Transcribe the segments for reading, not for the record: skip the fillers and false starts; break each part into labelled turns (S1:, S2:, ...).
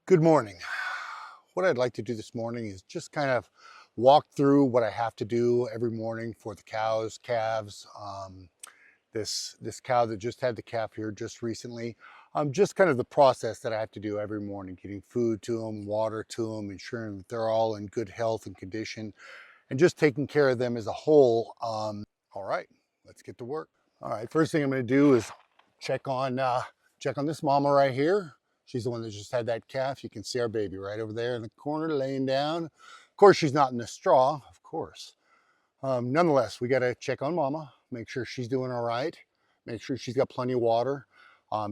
S1: Good morning. What I'd like to do this morning is just kind of walk through what I have to do every morning for the cows, calves. This cow that just had the calf here just recently. Just kind of the process that I have to do every morning, getting food to them, water to them, ensuring that they're all in good health and condition, and just taking care of them as a whole. All right, let's get to work. All right, first thing I'm going to do is check on this mama right here. She's the one that just had that calf. You can see our baby right over there in the corner laying down. Of course, she's not in the straw, of course. Nonetheless, we got to check on mama, make sure she's doing all right, make sure she's got plenty of water.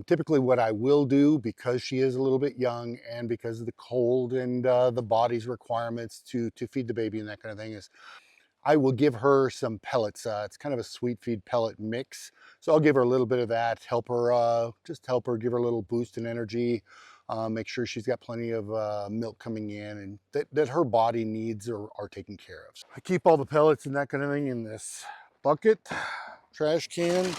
S1: Typically what I will do, because she is a little bit young and because of the cold and the body's requirements to feed the baby and that kind of thing, is I will give her some pellets. It's kind of a sweet feed pellet mix. So I'll give her a little bit of that, help her, just help her, give her a little boost in energy, make sure she's got plenty of milk coming in and that her body needs are taken care of. So I keep all the pellets and that kind of thing in this bucket, trash can.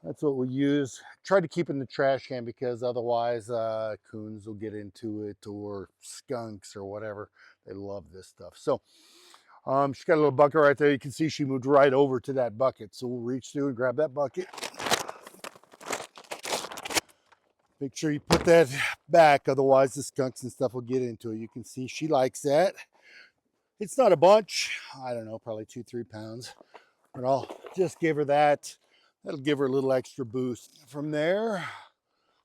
S1: That's what we use. Try to keep in the trash can because otherwise coons will get into it, or skunks or whatever. They love this stuff. So she's got a little bucket right there. You can see she moved right over to that bucket. So we'll reach through and grab that bucket. Make sure you put that back, otherwise the skunks and stuff will get into it. You can see she likes that. It's not a bunch. I don't know, probably 2-3 pounds. But I'll just give her that. That'll give her a little extra boost. From there,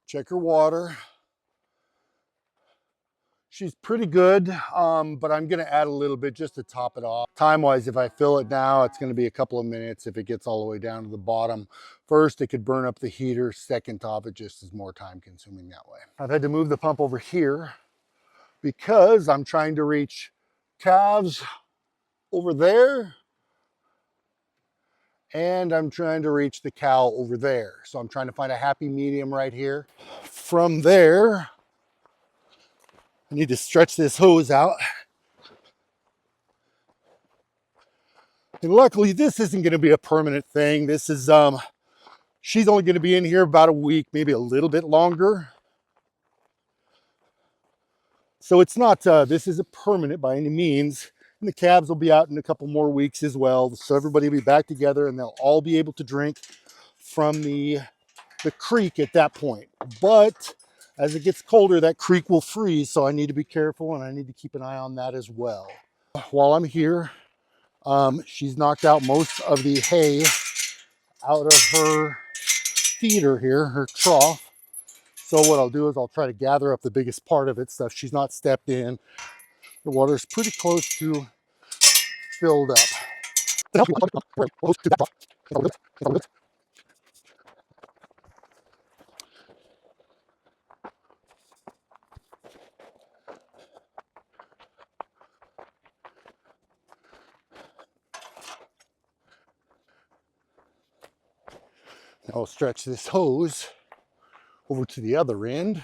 S1: check her water. She's pretty good, but I'm going to add a little bit just to top it off. Time-wise, if I fill it now, it's going to be a couple of minutes. If it gets all the way down to the bottom, first, it could burn up the heater. Second off, it just is more time-consuming that way. I've had to move the pump over here because I'm trying to reach calves over there, and I'm trying to reach the cow over there. So I'm trying to find a happy medium right here. From there, I need to stretch this hose out. And luckily, this isn't going to be a permanent thing. This is, she's only going to be in here about a week, maybe a little bit longer. So it's not, this isn't permanent by any means. And the calves will be out in a couple more weeks as well. So everybody will be back together and they'll all be able to drink from the creek at that point. But as it gets colder, that creek will freeze. So I need to be careful and I need to keep an eye on that as well. While I'm here, she's knocked out most of the hay out of her feeder here, her trough. So what I'll do is I'll try to gather up the biggest part of it, stuff she's not stepped in. The water's pretty close to filled up. I'll stretch this hose over to the other end.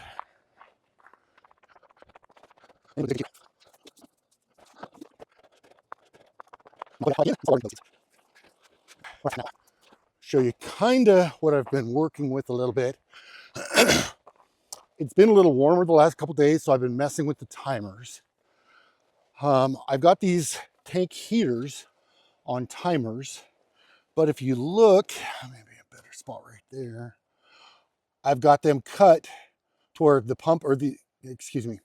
S1: Show you kind of what I've been working with a little bit. It's been a little warmer the last couple days, so I've been messing with the timers. I've got these tank heaters on timers, but if you look, maybe a better spot right there, I've got them cut to where the pump, or the, excuse me,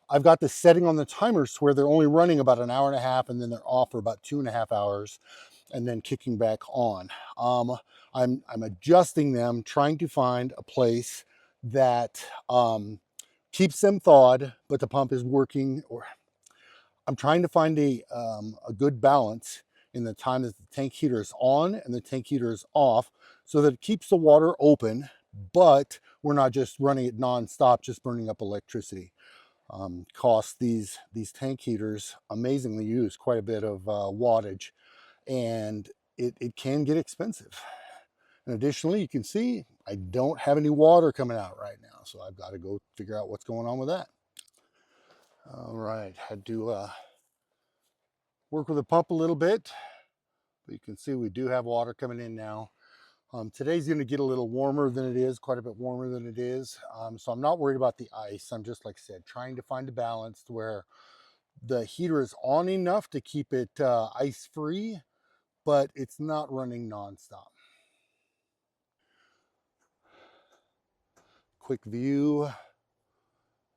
S1: I've got the setting on the timers where they're only running about an hour and a half and then they're off for about 2.5 hours and then kicking back on. I'm adjusting them, trying to find a place that keeps them thawed, but the pump is working. Or I'm trying to find a good balance in the time that the tank heater is on and the tank heater is off, so that it keeps the water open, but we're not just running it nonstop, just burning up electricity. Cost these tank heaters amazingly use quite a bit of wattage, and it can get expensive. And additionally, you can see I don't have any water coming out right now, so I've got to go figure out what's going on with that. All right, had to work with the pump a little bit, but you can see we do have water coming in now. Today's going to get a little warmer than it is, quite a bit warmer than it is. So I'm not worried about the ice. I'm just, like I said, trying to find a balance to where the heater is on enough to keep it ice free, but it's not running nonstop. Quick view.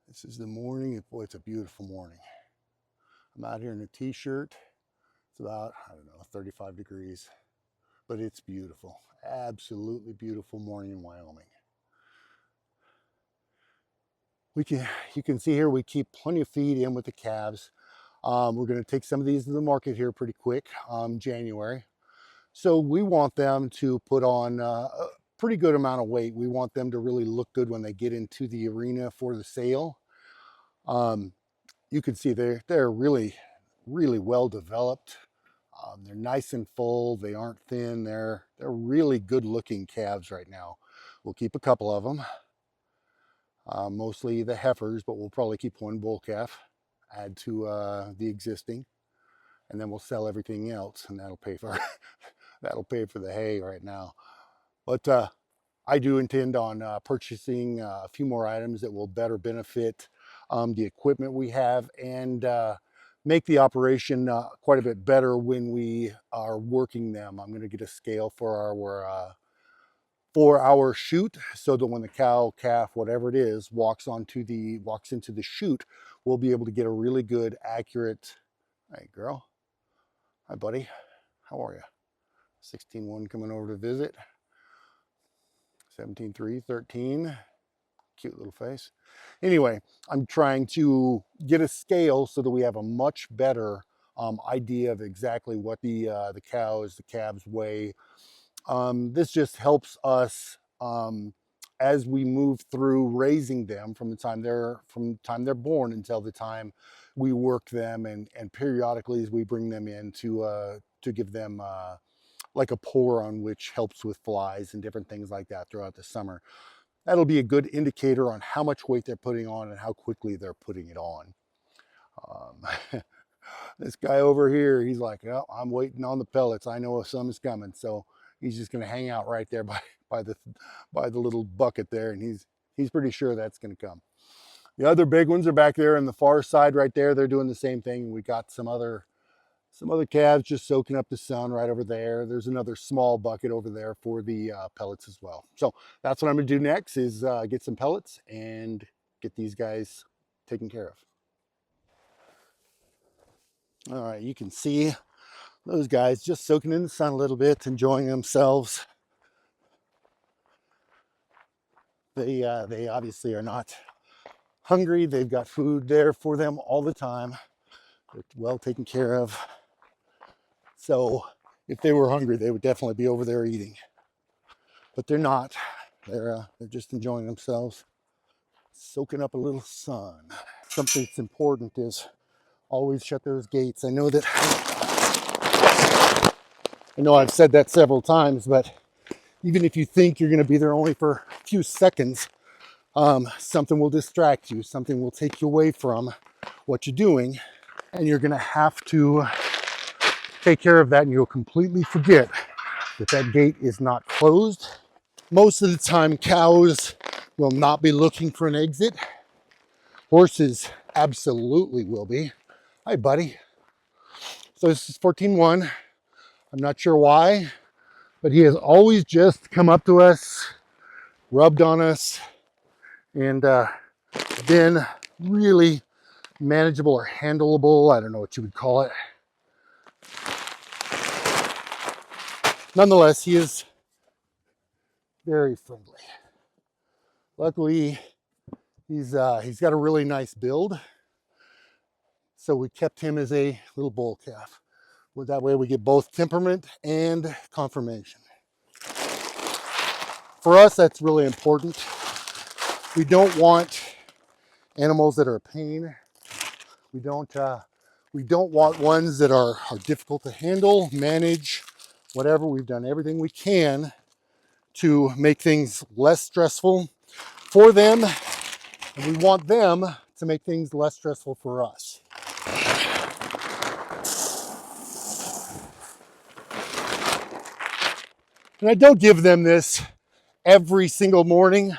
S1: This is the morning. Boy, it's a beautiful morning. I'm out here in a t-shirt. It's about, I don't know, 35 degrees, but it's beautiful. Absolutely beautiful morning in Wyoming. You can see here we keep plenty of feed in with the calves. We're going to take some of these to the market here pretty quick, January. So we want them to put on a pretty good amount of weight. We want them to really look good when they get into the arena for the sale. You can see they're really, really well developed. They're nice and full. They aren't thin. They're really good looking calves right now. We'll keep a couple of them. Mostly the heifers, but we'll probably keep one bull calf, add to the existing, and then we'll sell everything else, and that'll pay for that'll pay for the hay right now. But I do intend on purchasing a few more items that will better benefit the equipment we have and make the operation quite a bit better when we are working them. I'm going to get a scale for our 4-hour chute, so that when the cow, calf, whatever it is, walks into the chute, we'll be able to get a really good, accurate. Hey, girl. Hi, buddy. How are you? 16-1 coming over to visit. 17-3, 13. Cute little face. Anyway, I'm trying to get a scale so that we have a much better idea of exactly what the cows, the calves weigh. This just helps us as we move through raising them from the time they're born until the time we work them, and periodically as we bring them in to give them like a pour on, which helps with flies and different things like that throughout the summer. That'll be a good indicator on how much weight they're putting on and how quickly they're putting it on. This guy over here, he's like, oh, I'm waiting on the pellets. I know some is coming. So he's just going to hang out right there by the little bucket there. And he's pretty sure that's going to come. The other big ones are back there on the far side right there. They're doing the same thing. We got some other calves just soaking up the sun right over there. There's another small bucket over there for the pellets as well. So that's what I'm going to do next is get some pellets and get these guys taken care of. All right, you can see those guys just soaking in the sun a little bit, enjoying themselves. They obviously are not hungry. They've got food there for them all the time. They're well taken care of. So if they were hungry, they would definitely be over there eating. But they're not. They're just enjoying themselves, soaking up a little sun. Something that's important is always shut those gates. I know I've said that several times, but even if you think you're going to be there only for a few seconds, something will distract you. Something will take you away from what you're doing, and you're going to have to take care of that, and you'll completely forget that gate is not closed. Most of the time, cows will not be looking for an exit. Horses absolutely will be. Hi, buddy. So this is 14-1. I'm not sure why, but he has always just come up to us, rubbed on us, and been really manageable or handleable. I don't know what you would call it. Nonetheless, he is very friendly. Luckily, he's got a really nice build, so we kept him as a little bull calf. Well, that way we get both temperament and conformation. For us, that's really important. We don't want animals that are a pain. We don't want ones that are difficult to handle, manage, whatever. We've done everything we can to make things less stressful for them, and we want them to make things less stressful for us. And I don't give them this every single morning,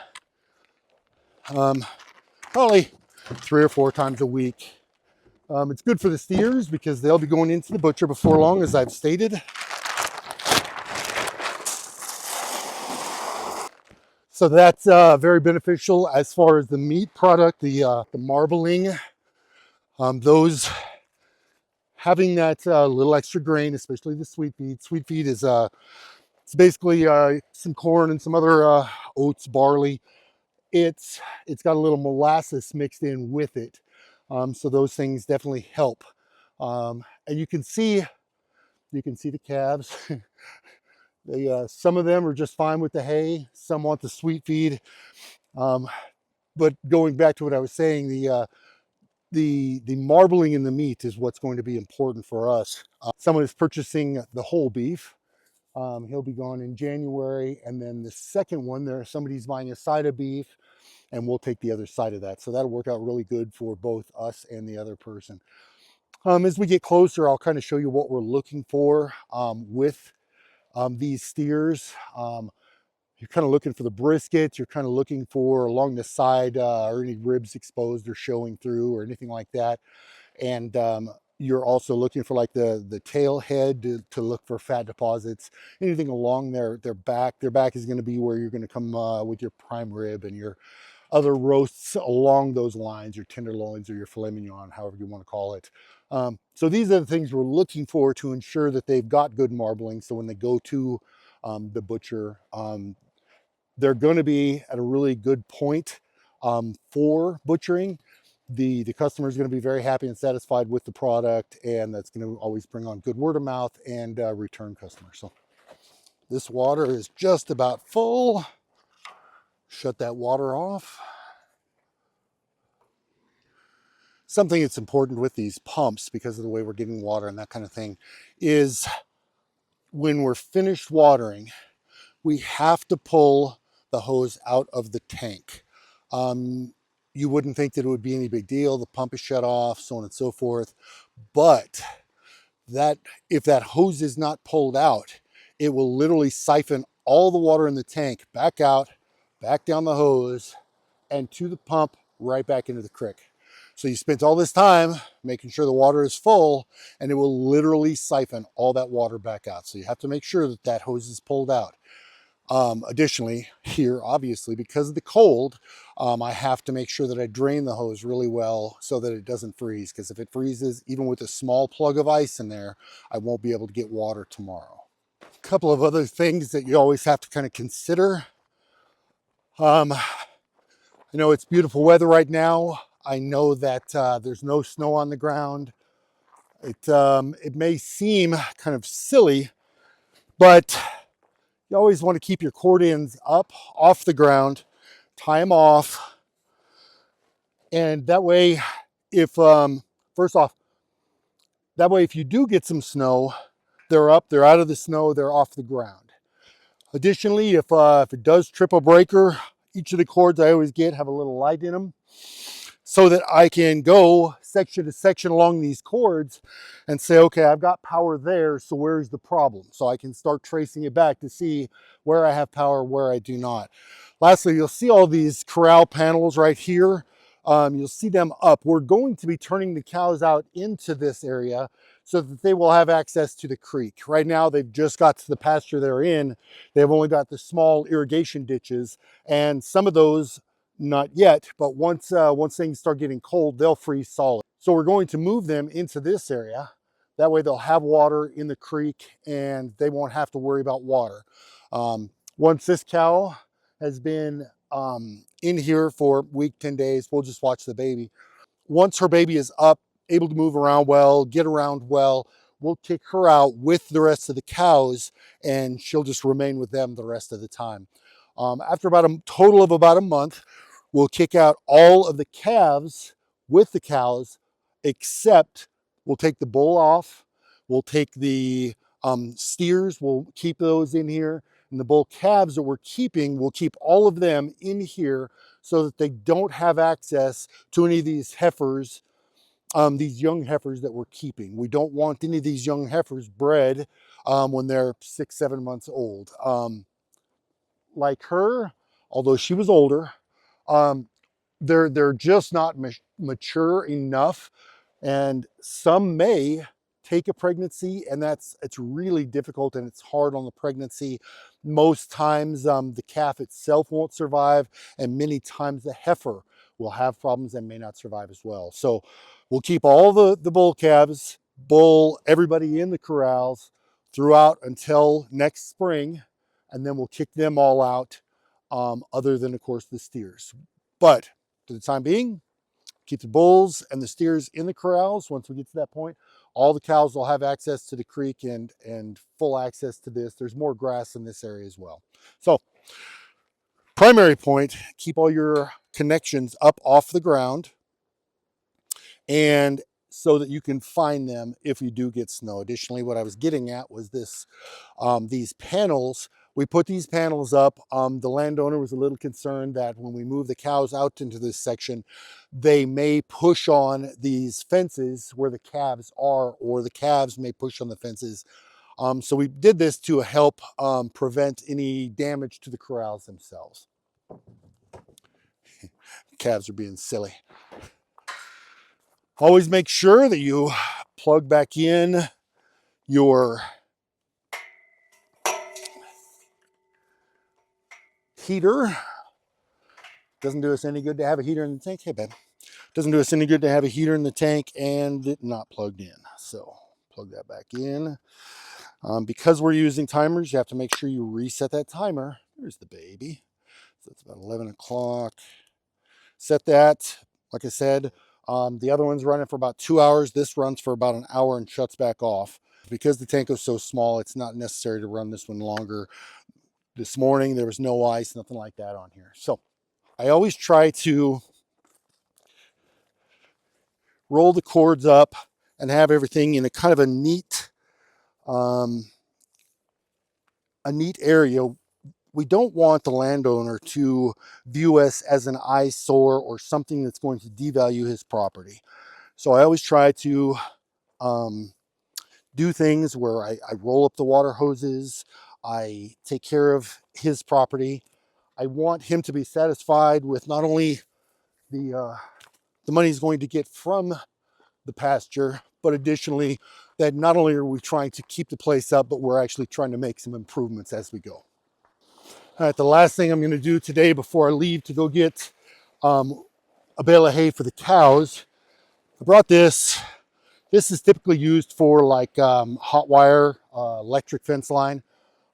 S1: probably 3 or 4 times a week. It's good for the steers because they'll be going into the butcher before long, as I've stated. So that's very beneficial as far as the meat product, the marbling. Those having that little extra grain, especially the sweet feed. Sweet feed is it's basically some corn and some other oats, barley. It's got a little molasses mixed in with it, so those things definitely help. And you can see the calves. They some of them are just fine with the hay. Some want the sweet feed. But going back to what I was saying, the marbling in the meat is what's going to be important for us. Someone is purchasing the whole beef. He'll be gone in January, and then the second one, somebody's buying a side of beef, and we'll take the other side of that. So that'll work out really good for both us and the other person. As we get closer, I'll kind of show you what we're looking for with these steers. You're kind of looking for the briskets. You're kind of looking for along the side or any ribs exposed or showing through or anything like that. And you're also looking for like the tail head to look for fat deposits, anything along their back. Their back is going to be where you're going to come with your prime rib and your other roasts along those lines, your tenderloins or your filet mignon, however you want to call it. So these are the things we're looking for to ensure that they've got good marbling. So when they go to the butcher, they're going to be at a really good point for butchering. The customer is going to be very happy and satisfied with the product, and that's going to always bring on good word of mouth and return customers. So this water is just about full. Shut that water off. Something that's important with these pumps, because of the way we're getting water and that kind of thing, is when we're finished watering, we have to pull the hose out of the tank. You wouldn't think that it would be any big deal. The pump is shut off, so on and so forth. But that if that hose is not pulled out, it will literally siphon all the water in the tank back out, back down the hose, and to the pump, right back into the creek. So you spent all this time making sure the water is full, and it will literally siphon all that water back out. So you have to make sure that that hose is pulled out. Additionally, here, obviously, because of the cold, I have to make sure that I drain the hose really well so that it doesn't freeze. Because if it freezes, even with a small plug of ice in there, I won't be able to get water tomorrow. A couple of other things that you always have to kind of consider. I know it's beautiful weather right now. I know that there's no snow on the ground. It may seem kind of silly, but you always want to keep your cord ends up off the ground, tie them off, and that way, if first off, that way if you do get some snow, they're up, they're out of the snow, they're off the ground. Additionally, if it does trip a breaker, each of the cords I always get have a little light in them, so that I can go section to section along these cords and say, okay, I've got power there, so where's the problem? So I can start tracing it back to see where I have power, where I do not. Lastly, you'll see all these corral panels right here. You'll see them up. We're going to be turning the cows out into this area so that they will have access to the creek. Right now, they've just got to the pasture they're in. They've only got the small irrigation ditches, and some of those not yet, but once things start getting cold, they'll freeze solid. So we're going to move them into this area. That way they'll have water in the creek and they won't have to worry about water. Once this cow has been in here for a week, 10 days, we'll just watch the baby. Once her baby is up, able to move around well, get around well, we'll kick her out with the rest of the cows, and she'll just remain with them the rest of the time. After about a total of about a month, we'll kick out all of the calves with the cows, except we'll take the bull off. We'll take the steers, we'll keep those in here. And the bull calves that we're keeping, we'll keep all of them in here so that they don't have access to any of these heifers, these young heifers that we're keeping. We don't want any of these young heifers bred when they're 6, 7 months old. Like her, although she was older, um, they're just not mature enough, and some may take a pregnancy, and it's really difficult and it's hard on the pregnancy. Most times the calf itself won't survive, and many times the heifer will have problems and may not survive as well. So we'll keep all the bull calves, everybody in the corrals throughout until next spring, and then we'll kick them all out, other than of course the steers. But for the time being, keep the bulls and the steers in the corrals. Once we get to that point, all the cows will have access to the creek and full access to this. There's more grass in this area as well. So primary point, keep all your connections up off the ground, and so that you can find them if you do get snow. Additionally, what I was getting at was these panels. We put these panels up. The landowner was a little concerned that when we move the cows out into this section, they may push on these fences where the calves are, or the calves may push on the fences. So we did this to help prevent any damage to the corrals themselves. Calves are being silly. Always make sure that you plug back in your heater. Doesn't do us any good to have a heater in the tank. Hey, babe. Doesn't do us any good to have a heater in the tank and it not plugged in. So plug that back in. Because we're using timers, you have to make sure you reset that timer. There's the baby. So it's about 11 o'clock. Set that. Like I said, the other one's running for about 2 hours. This runs for about an hour and shuts back off. Because the tank was so small, it's not necessary to run this one longer. This morning, there was no ice, nothing like that on here. So I always try to roll the cords up and have everything in a kind of a neat area. We don't want the landowner to view us as an eyesore or something that's going to devalue his property. So I always try to do things where I roll up the water hoses. I take care of his property. I want him to be satisfied with not only the money he's going to get from the pasture, but additionally that not only are we trying to keep the place up, but we're actually trying to make some improvements as we go. All right, the last thing I'm going to do today before I leave to go get a bale of hay for the cows, I brought this. This is typically used for like hot wire, electric fence line.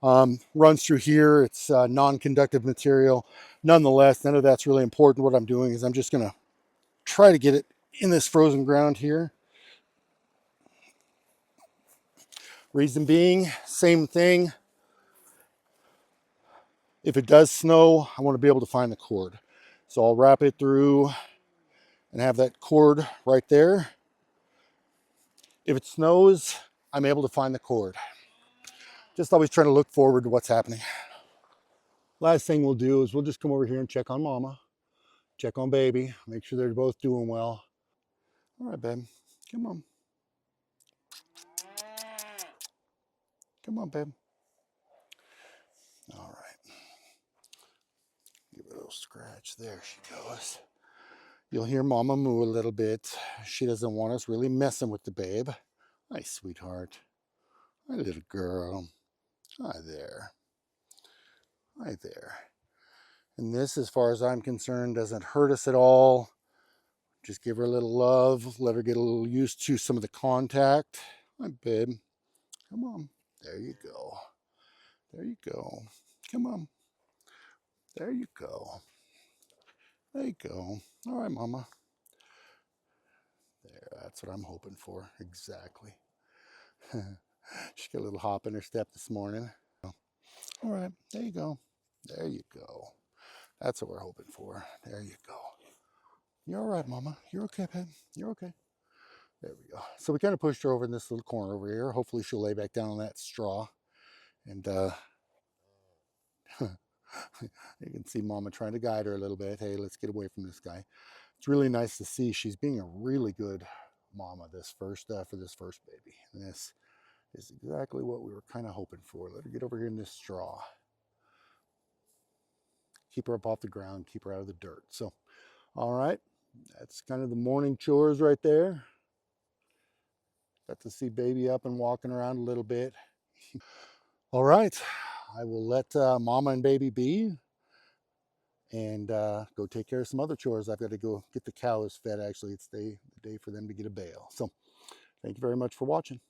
S1: Runs through here. It's non-conductive material. Nonetheless, none of that's really important. What I'm doing is I'm just going to try to get it in this frozen ground here. Reason being, same thing. If it does snow, I want to be able to find the cord. So I'll wrap it through and have that cord right there. If it snows, I'm able to find the cord. Just always trying to look forward to what's happening. Last thing we'll do is we'll just come over here and check on mama, check on baby, make sure they're both doing well. All right, babe, come on. Come on, babe. All right. Give it a little scratch. There she goes. You'll hear mama moo a little bit. She doesn't want us really messing with the babe. Hi, sweetheart. Hi, little girl. Hi there. Hi there. And this, as far as I'm concerned, doesn't hurt us at all. Just give her a little love. Let her get a little used to some of the contact. Hi, babe. Come on. There you go. There you go. Come on. There you go. There you go. All right, mama. There, that's what I'm hoping for. Exactly. She got a little hop in her step this morning. All right, there you go. There you go. That's what we're hoping for. There you go. You're all right, mama. You're okay, babe. You're okay. There we go. So we kind of pushed her over in this little corner over here. Hopefully she'll lay back down on that straw. And you can see mama trying to guide her a little bit. Hey, let's get away from this guy. It's really nice to see she's being a really good mama for this first baby. is exactly what we were kind of hoping for. Let her get over here in this straw. Keep her up off the ground, keep her out of the dirt. So, all right, that's kind of the morning chores right there. Got to see baby up and walking around a little bit. All right, I will let mama and baby be and go take care of some other chores. I've got to go get the cows fed. Actually, it's the day for them to get a bale. So thank you very much for watching.